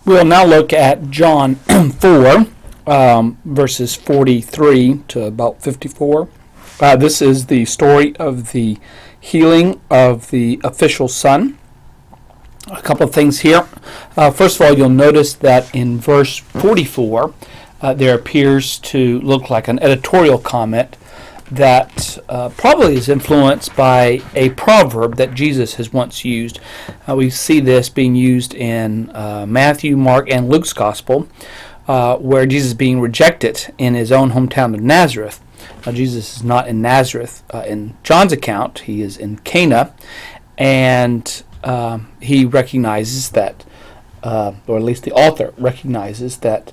We'll now look at John 4, verses 43 to about 54. This is the story of the healing of the official son. A couple of things here. First of all, you'll notice that in verse 44, there appears to look like an editorial comment that probably is influenced by a proverb that Jesus has once used. We see this being used in Matthew, Mark, and Luke's Gospel, where Jesus is being rejected in his own hometown of Nazareth. Now, Jesus is not in Nazareth in John's account. He is in Cana, and he recognizes that, or at least the author recognizes that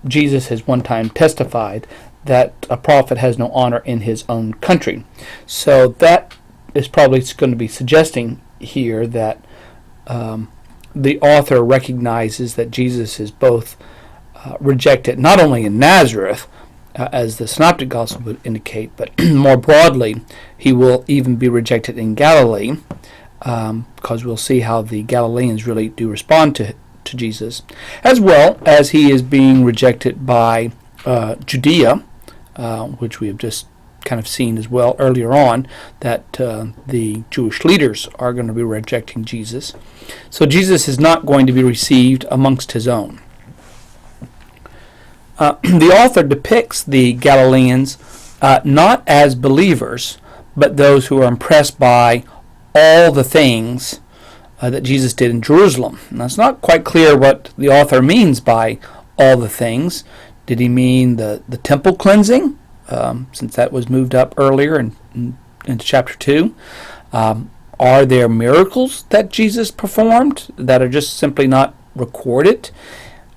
Jesus has one time testified that a prophet has no honor in his own country. So that is probably going to be suggesting here that the author recognizes that Jesus is both rejected not only in Nazareth, as the Synoptic Gospel would indicate, but more broadly, he will even be rejected in Galilee, because we'll see how the Galileans really do respond to Jesus, as well as he is being rejected by Judea, which we have just kind of seen as well earlier on, that the Jewish leaders are going to be rejecting Jesus. So Jesus is not going to be received amongst his own. The author depicts the Galileans not as believers, but those who are impressed by all the things that Jesus did in Jerusalem. Now, it's not quite clear what the author means by all the things. Did he mean the temple cleansing, since that was moved up earlier into chapter 2? Are there miracles that Jesus performed that are just simply not recorded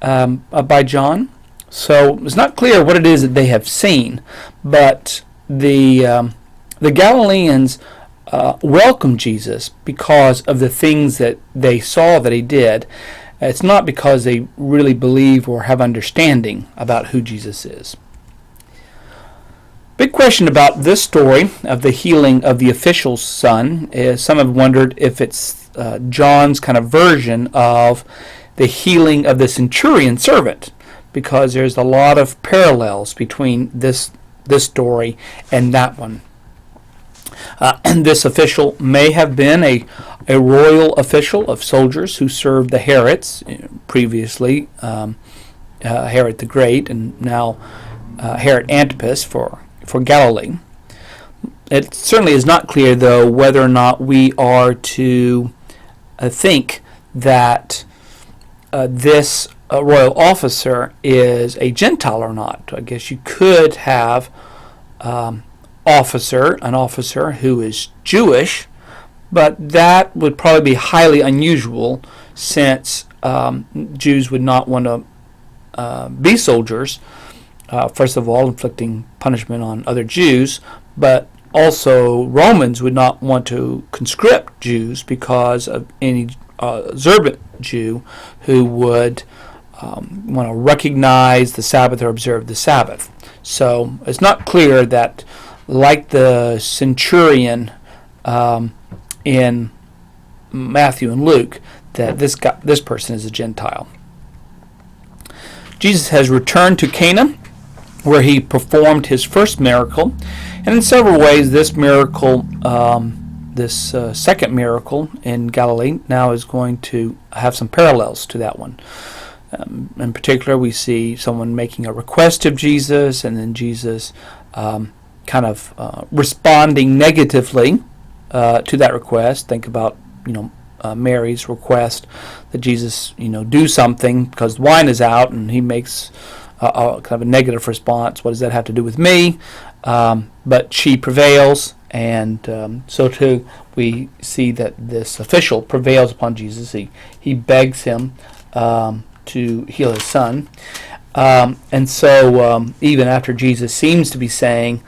by John? So it's not clear what it is that they have seen, but the Galileans welcome Jesus because of the things that they saw that he did. It's not because they really believe or have understanding about who Jesus is. Big question about this story of the healing of the official son is some have wondered if it's John's kind of version of the healing of the centurion servant, because there's a lot of parallels between this story and that one. And this official may have been a royal official of soldiers who served the Herods, previously Herod the Great, and now Herod Antipas for Galilee. It certainly is not clear, though, whether or not we are to think that this royal officer is a Gentile or not. I guess you could have an officer who is Jewish, but that would probably be highly unusual, since Jews would not want to be soldiers, first of all, inflicting punishment on other Jews, but also Romans would not want to conscript Jews because of any observant Jew who would want to recognize the Sabbath or observe the Sabbath. So it's not clear that, like the centurion in Matthew and Luke, that this person is a Gentile. Jesus has returned to Cana, where he performed his first miracle, and in several ways this miracle, this second miracle in Galilee, now is going to have some parallels to that one. In particular, we see someone making a request of Jesus, and then Jesus kind of responding negatively to that request. Think about, Mary's request that Jesus, do something because the wine is out, and he makes kind of a negative response. What does that have to do with me? But she prevails, and so too we see that this official prevails upon Jesus. He begs him to heal his son. And so even after Jesus seems to be saying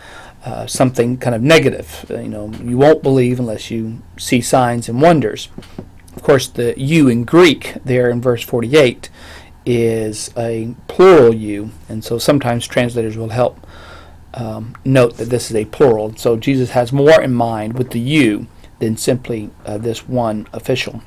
something kind of negative, you won't believe unless you see signs and wonders. Of course, the you in Greek there in verse 48 is a plural you, and so sometimes translators will help note that this is a plural. So Jesus has more in mind with the you than simply this one official.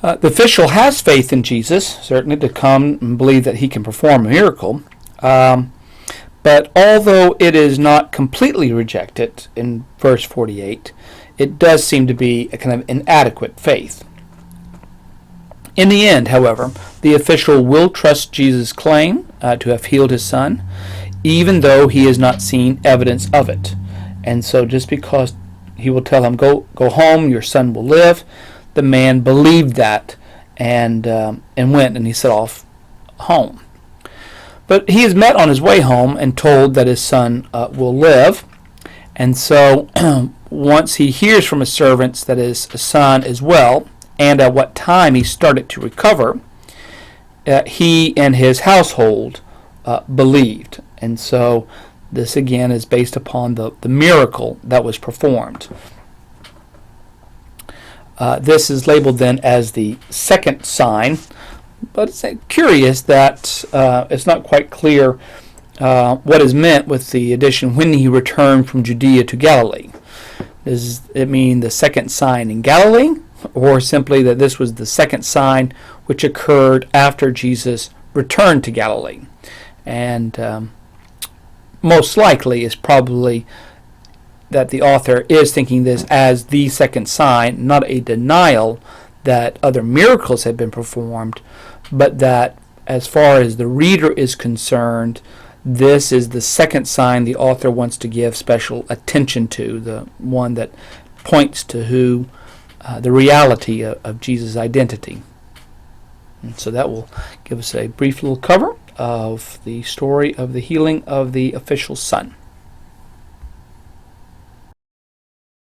The official has faith in Jesus, certainly, to come and believe that he can perform a miracle. But although it is not completely rejected in verse 48, it does seem to be a kind of inadequate faith. In the end, however, the official will trust Jesus' claim to have healed his son, even though he has not seen evidence of it. And so just because he will tell him, go home, your son will live, the man believed that and went, and he set off home. But he is met on his way home and told that his son will live. And so once he hears from his servants that his son is well, and at what time he started to recover, he and his household believed. And so this again is based upon the miracle that was performed. This is labeled then as the second sign. But it's curious that it's not quite clear what is meant with the addition, when he returned from Judea to Galilee. Does it mean the second sign in Galilee, or simply that this was the second sign which occurred after Jesus returned to Galilee? And most likely is probably that the author is thinking this as the second sign, not a denial that other miracles had been performed, but that as far as the reader is concerned, this is the second sign the author wants to give special attention to, the one that points to the reality of Jesus' identity. And so that will give us a brief little cover of the story of the healing of the official's son.